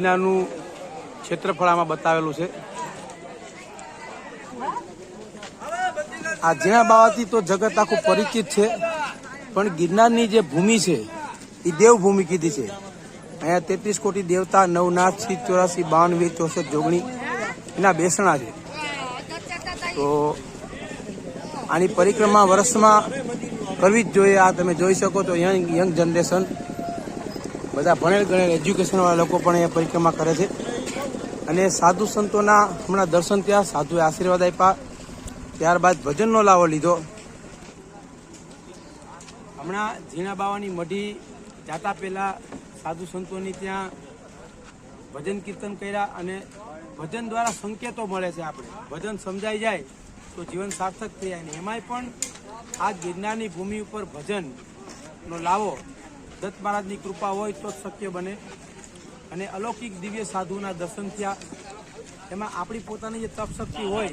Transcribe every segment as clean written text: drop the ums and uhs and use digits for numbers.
ગિરનારનું ક્ષેત્રફળ આમાં બતાવેલું છે। આ ઝીણા બાવાથી તો જગત આખું પરિચિત છે, પણ ગિરનારની જે ભૂમિ છે એ દેવભૂમિ કીધી છે। અહીંયા 33 કોટી દેવતા, 9 નાથ, 84, 52, 64 જોગણી એના બેસણા છે। તો આની પરિક્રમા વર્ષમાં કરવી જ જોઈએ। આ તમે જોઈ શકો તો યંગ જનરેશન, બધા ભણેલ ગણેલ એજ્યુકેશનવાળા લોકો પણ અહીંયા પરિક્રમા કરે છે। અને સાધુ સંતોના હમણાં દર્શન થયા, સાધુએ આશીર્વાદ આપ્યા, ત્યારબાદ ભજનનો લાવો લીધો। હમણાં ઝીણા બાવાની મઢી જાતા પહેલા સાધુ સંતોની ત્યાં ભજન કીર્તન કર્યા, અને ભજન દ્વારા સંકેતો મળે છે। આપણે ભજન સમજાઈ જાય તો જીવન સાર્થક થઈ જાય। ને એમાંય પણ આ ગિરનારની ભૂમિ ઉપર ભજનનો લાવો દત્ત મહારાજની કૃપા હોય તો જ શક્ય બને। અને અલૌકિક દિવ્ય સાધુના દર્શન થયા, એમાં આપણી પોતાની જે તપ શક્તિ હોય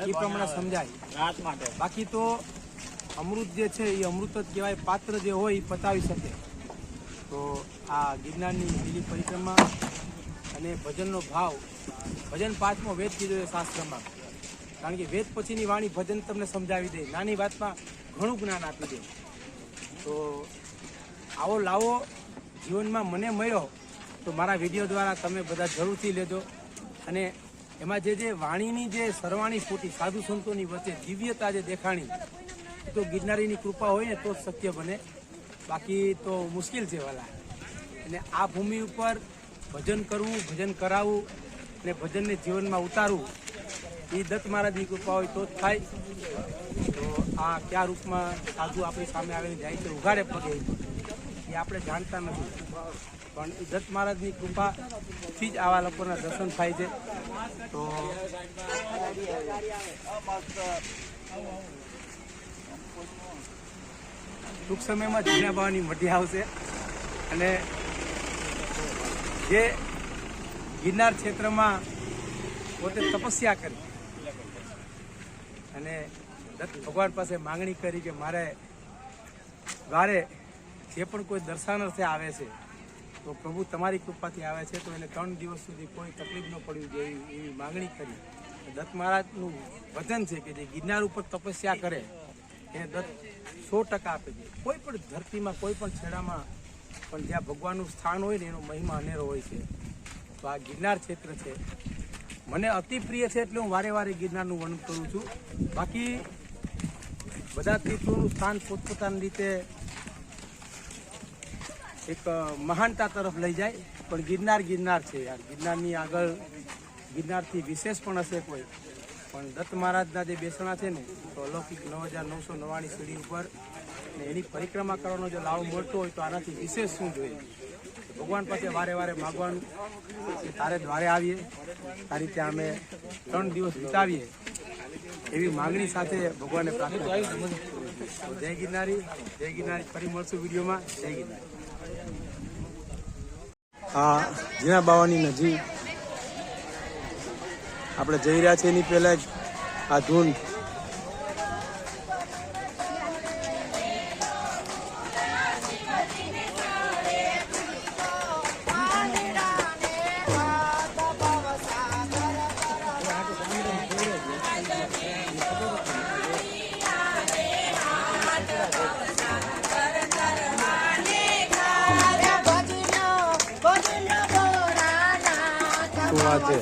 એ પ્રમાણે સમજાય। બાકી તો અમૃત જે છે એ અમૃત જ કહેવાય, પાત્ર જે હોય એ પતાવી શકે। તો આ ગિરનારની લીલી પરિક્રમા અને ભજનનો ભાવ, ભજન 5મો વેદ કીધો છે શાસ્ત્રમાં, કારણ કે વેદ પછીની વાણી ભજન તમને સમજાવી દે, નાની વાતમાં ઘણું જ્ઞાન આપી દે। તો આવો લાવો જીવનમાં મને મળ્યો તો મારા વિડીયો દ્વારા તમે બધા જરૂરથી લેજો। અને એમાં જે વાણીની જે સરવાણી ફૂટી સાધુ સંતોની વચ્ચે દિવ્યતા જે દેખાણી, તો ગિરનારીની કૃપા હોય ને તો જ શક્ય બને, બાકી તો મુશ્કેલ છે વાલા। અને આ ભૂમિ ઉપર ભજન કરવું, ભજન કરાવવું અને ભજનને જીવનમાં ઉતારવું એ દત્ત મહારાજની કૃપા હોય તો જ થાય। તો આ કયા રૂપમાં સાધુ આપણી સામે આવીને જાય છે ઉઘાડે પગે એ આપણે જાણતા નથી, પણ એ દત્ત મહારાજની કૃપાથી જ આવા લોકોના દર્શન થાય છે। તો ટૂંક સમયમાં ઝીણા બાવાની મઢી આવશે, અને જે ગિરનાર ક્ષેત્રમાં પોતે તપસ્યા કરી અને દત્ત ભગવાન પાસે માંગણી કરી કે મારે દ્વારે જે પણ કોઈ દર્શનાર્થે આવે છે તો પ્રભુ તમારી કૃપાથી આવે છે તો એને 3 દિવસ સુધી કોઈ તકલીફ ન પડવી જોઈએ એવી માંગણી કરી। દત્ત મહારાજનું વચન છે કે જે ગિરનાર ઉપર તપસ્યા કરે એને દત્ત 100% આપે છે। કોઈ પણ ધરતીમાં, કોઈ પણ છેડામાં પણ જ્યાં ભગવાનનું સ્થાન હોય ને એનો મહિમા અનેરો હોય છે। તો આ ગિરનાર ક્ષેત્ર છે, મને અતિ પ્રિય છે એટલે હું વારે વારે ગિરનારનું વર્ણન કરું છું। બાકી બધા તીર્થોનું સ્થાન પોતપોતાની રીતે એક મહાનતા તરફ લઈ જાય, પણ ગિરનાર ગિરનાર છે યાર। ગિરનારની આગળ ગિરનારથી વિશેષ પણ હશે કોઈ, પણ દત્ત મહારાજના જે બેસણા છે ને તો અલૌકિક 9999 સીડી ઉપર, ને એની પરિક્રમા કરવાનો જો લાવો મળતો હોય તો આનાથી વિશેષ શું જોઈએ। ભગવાન પાસે વારે વારે માગવાનું કે તારે દ્વારે આવીએ, તારી ત્યાં અમે 3 દિવસ વિતાવીએ એવી માંગણી સાથે ભગવાનને પ્રાર્થના। જય ગિરનારી, જય ગિરનારી। ફરી મળશું વિડીયોમાં। જય ગિરનારી। આ ઝીણા બાવાની નજીક આપણે જઈ રહ્યા છીએ, એની પહેલા જ આ ધૂન વાત છે।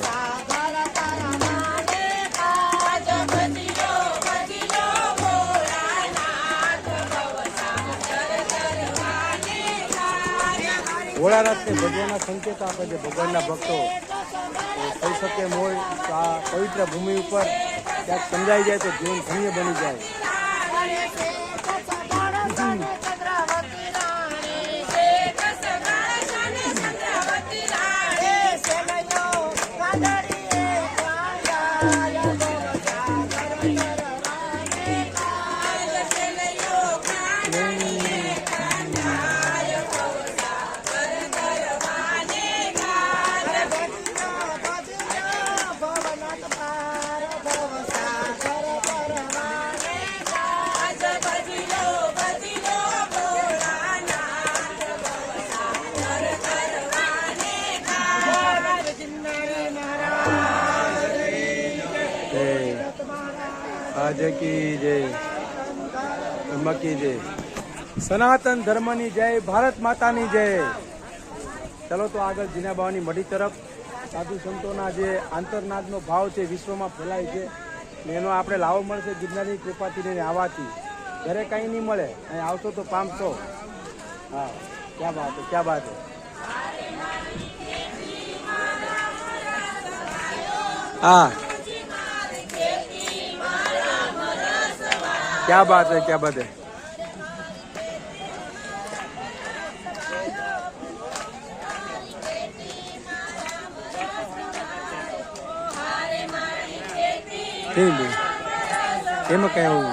ભોળાનાથને ભગવાનના સંકેત આપે છે, ભગવાનના ભક્તો થઈ શકે હોય તો આ પવિત્ર ભૂમિ ઉપર ક્યાંક સમજાઈ જાય તો જીવન ધન્ય બની જાય। મહારાજ કી જય, ધર્મ કી જય, સનાતન ધર્મની જય, ભારત માતાની જય. ચલો તો આગળ જીના બાવાની મઢી તરફ. સાધુ સંતોના જે આંતરનાદનો ભાવ છે વિશ્વમાં ફેલાય છે, એનો આપણે લાવો મળશે ગિરનારની કૃપાથી ને આવવાથી. ઘરે કંઈ નહીં મળે, અહીં આવશો તો પામશો. હા, ક્યાં બાત હે, ક્યાં બાત હે. હા, क्या बात है, क्या बात है. એમાં કયું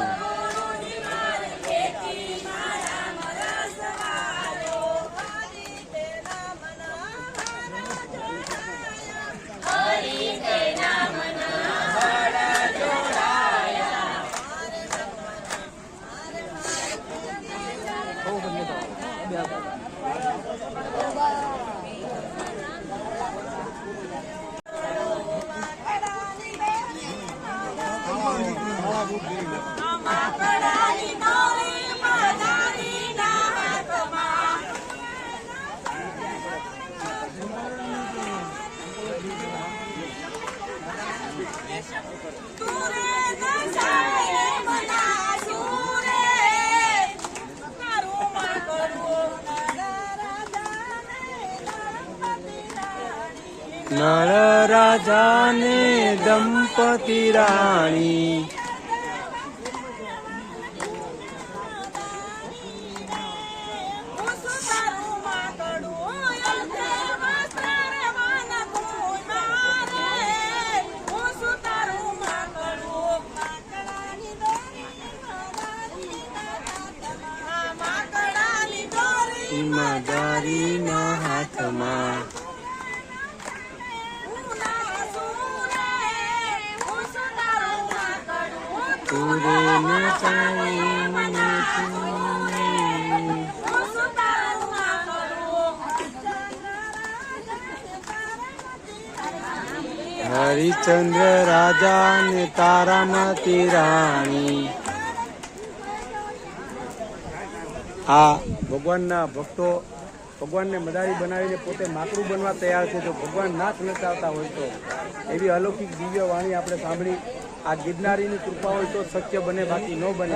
નળ રાજા ને દંપતી રાણી. ઈમાનદારીના હાથમાં હરિચંદ્ર રાજા ને તારામતી રાણી. આ ભગવાનના ભક્તો ભગવાનને મદારી બનાવીને પોતે માકડું બનવા તૈયાર છે. જો ભગવાન નાથ નચાવતા હોય તો એવી અલૌકિક દિવ્ય વાણી આપણે સાંભળી. આ ગિરનારીની કૃપા હોય તો શક્ય બને, બાકી ન બને.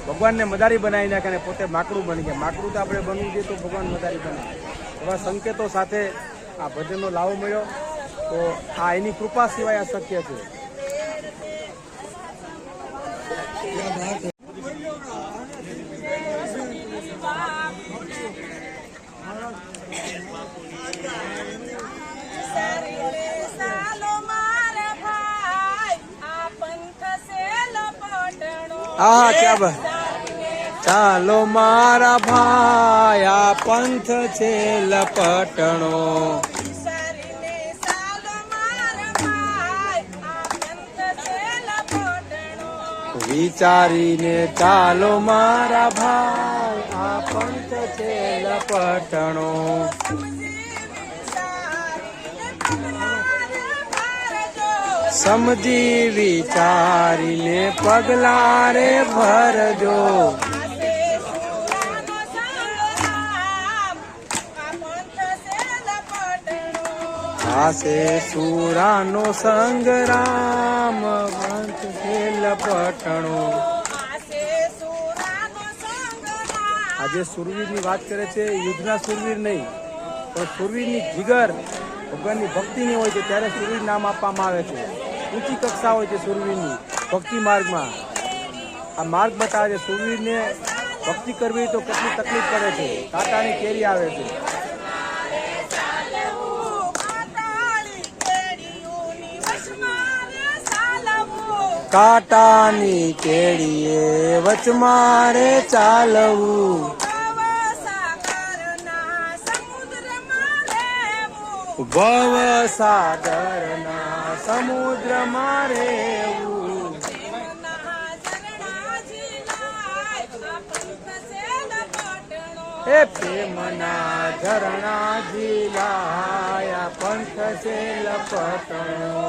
ભગવાનને મદારી બનાવી નાખે અને પોતે માકડું બની ગયા. માકડું તો આપણે બનવું જોઈએ તો ભગવાન મદારી બને. એવા સંકેતો સાથે આ ભજનનો લાવો મળ્યો તો આ એની કૃપા સિવાય અશક્ય છે. હા, ક્યાં બાત. ચાલો મારા ભાઈ, આ પંથ છે લપટણો. વિચારીને ચાલો મારા ભાઈ, આ પંથ છે લપટણો. સમજી વિચારીને પગલા રે ભરજો. આસે સુરાનો સંગ્રામ, પંથ છે લપટણો. આજે સુરવીરની વાત કરે છે, યુદ્ધના સુરવીર નહીં પણ સુરવીરની જીગર ભગવાનની ભક્તિની હોય છે ત્યારે સુરવીર નામ આપવામાં આવે છે. ઊંચી કક્ષા હોય છે સુરવીરની ભક્તિ માર્ગમાં. આ માર્ગ બતાવે છે સુરવીરને ભક્તિ કરવી તો કેટલી તકલીફ પડે છે, કાંટાની કેરી આવે છે. કાંટાની કેડીએ વચમારે ચાલવું. ભવ સાગરના સમુદ્રમાં રહેવું. એ પ્રેમના ઝરણા ઝીલાયા, પંથ છે લપટણો.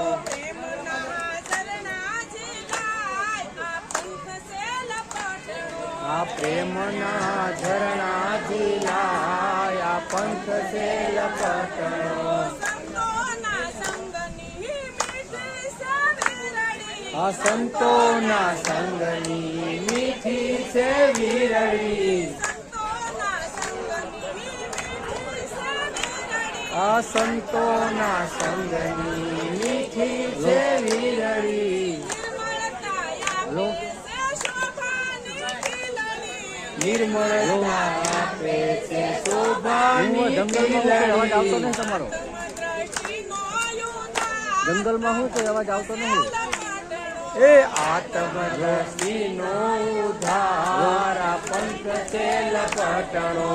આ પ્રેમના ઝરણા ઝીલાયા પંથ છે લપટણો આ સંતોના સંગની મીઠી છે વીરડી આ સંતોના સંગની મીઠી છે વીરડી નિર્મળતા આપે છે શોભાની ખીલડી. તમારો જંગલમાં શું કોઈ અવાજ આવતો નહીં? એ આત્મદ્રષ્ટિનો ઉદ્ધાર આ પંથ છે લપટણો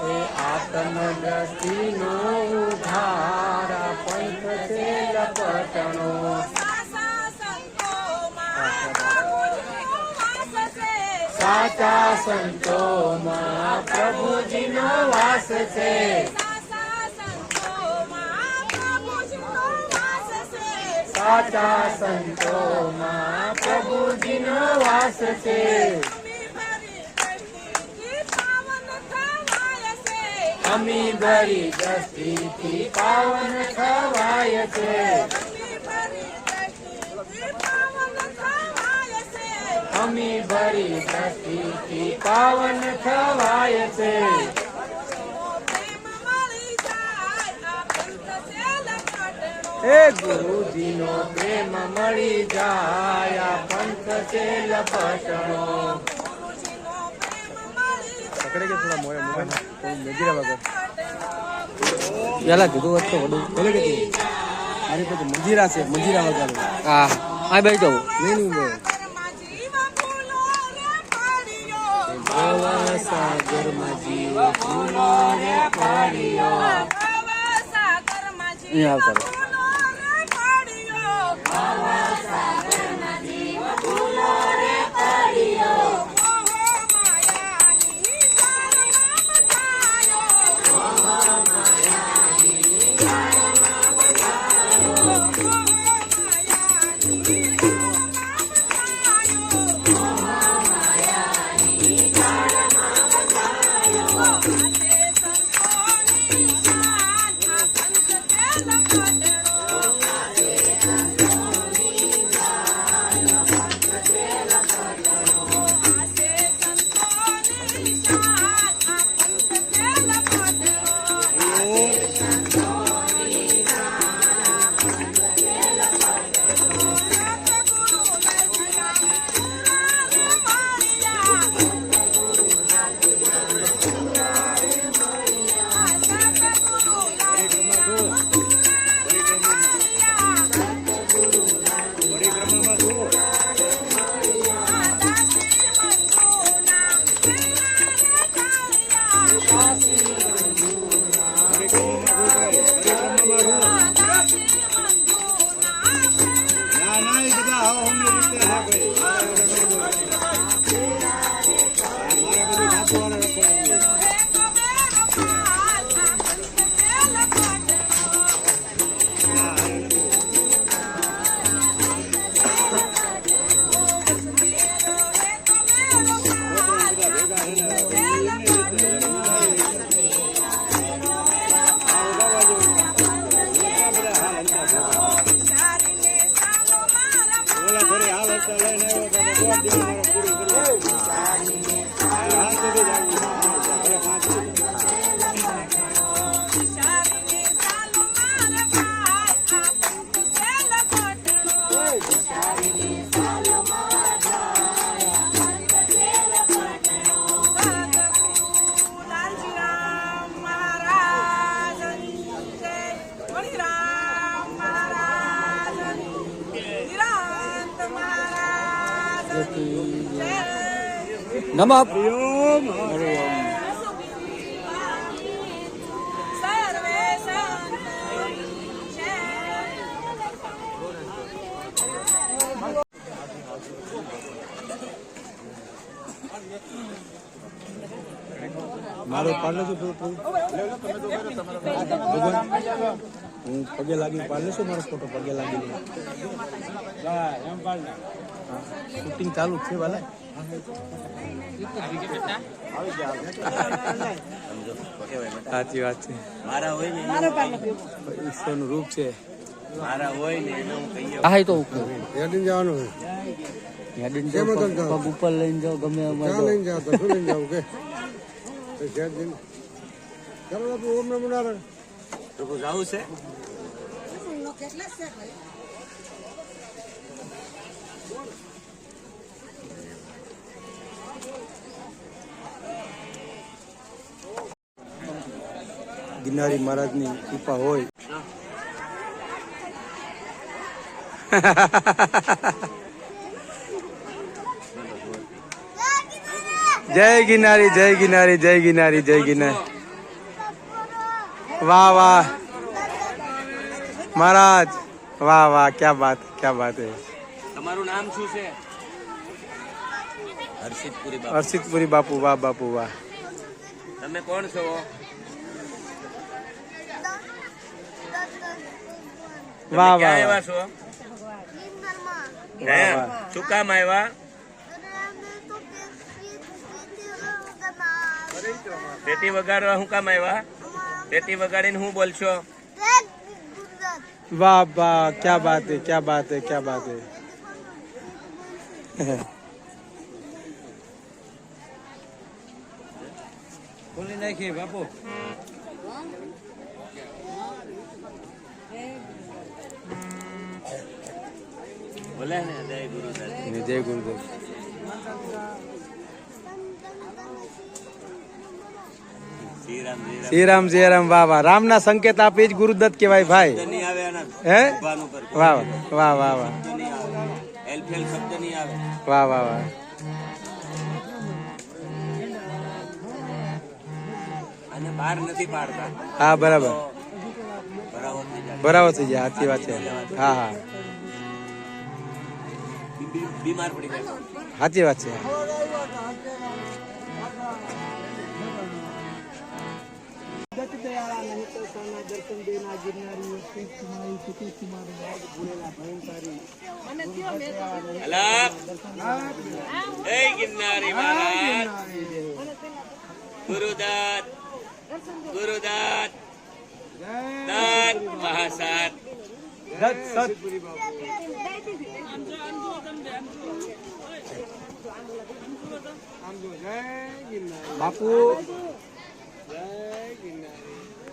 એ આત્મદ્રષ્ટિનો ઉદ્ધાર આ પંથ છે લપટણો સાચા સંતોમાં પ્રભુજીનો વાસ છે સાચા સંતોમાં પ્રભુજીનો વાસ છે અમી ભરી દ્રષ્ટિથી પાવન થવાય છે અમી ભરી દ્રષ્ટિથી પાવન થવાય છે એ ગુરુજીનો પ્રેમ મળી જાય આ પંથ છે લપટણો પકડે કે થોડા મોયા મોયા મેજીરા વગર પેલા કીધું હોત તો વડું બોલે કે મારી પાસે મંજીરા છે મંજીરા વગર હા આ બેઠો નહીં નહીં સાગરમાં જીવ ફૂલો રે પાડ્યો અહીંયા આવતા નમઃ હરિઓમ હરિઓમ. મારો પાર્લે છું ભગવાન હું પગે લાગી પાર્લે છું મારો ફોટો પગે લાગી શૂટિંગ ચાલુ જ છે વાલા સાચી વાત છે મારા હોય ને ઈશ્વરનું રૂપ છે મારા હોય ને એને હું કહીએ હા તો હેડીને જવાનું પગ ઉપર લઈને જાઓ ગમે ક્યાં લઈને જાવ તો શું લઈને જાવ કે ચાલો બાપુ ઓમ નમો નારાયણ તો જવું છે ગિરનારી મહારાજની કૃપા હોય જય ગિરનારી જય ગિરનારી જય ગિરનારી જય ગિરનારી વાહ વાહ મહારાજ વાહ વાહ ક્યા બાત હે તમારું નામ શું છે હર્ષિતપુરી બાપુ વાહ બાપુ વાહ તમે કોણ છો વાહ ક્યાં વાહ આવ્યા છો હે શું કામ આવ્યા પેટી વગાડવા શું કામ આવ્યા પેટી વગાડીને શું બોલશો વાહ વાહ ક્યા બાત હે ક્યા બાત હે ક્યા બાત હે ખોલી નાખીએ બાપુ બોલે ને જય ગુરુદાસ જય ગુરુદેવ શ્રી રામ શ્રી રામ વાહ વાહ રામના સંકેત આપે જ ગુરુદત્ત કહેવાય ભાઈ નહીં આવે આના હે ઉભાનું પર વાહ વાહ વાહ વાહ નહીં આવે એલફેલ શબ્દ નહીં આવે વાહ વાહ વાહ અને બહાર નથી પાડતા હા બરાબર બરાબર થઈ જાય બરાબર થઈ જાય સાચી વાત છે હા હા બીમાર પડી જાય સાચી વાત છે અલાપ જય ગિરનારી મહારાજ ગુરુદાત ગુરુદાત દાત મહાસાત બાપુ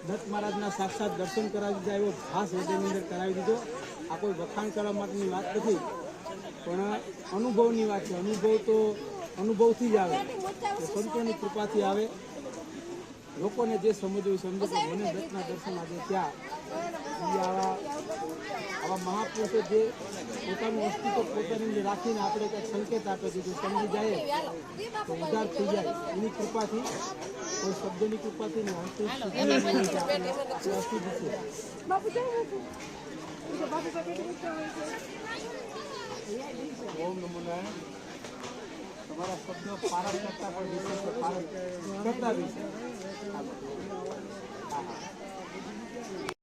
દત્ત મહારાજના સાક્ષાત દર્શન કરાવી દીધા એવો ખાસ હૃદયની અંદર કરાવી દીધો આ કોઈ વખાણ કરવા માટેની વાત નથી પણ અનુભવની વાત છે અનુભવ તો અનુભવથી જ આવે સંતોની કૃપાથી આવે લોકોને જે સમજવું સમજો કે મને દત્તના દર્શન આજે ત્યાં આવા મહાપુરુષો જે પોતાનું અસ્તિત્વ પોતાની અંદર રાખીને આપણે કંઈક સંકેત આપે છે જો સમજી જાય તો ઉદ્ધાર થઈ જાય એની કૃપાથી કોઈ શબ્દોની કૃપાથી ને ઓમ નમો નારાયણ તમારા શબ્દો પારક કરતા પણ વિશેષ પારક કરતા વિશે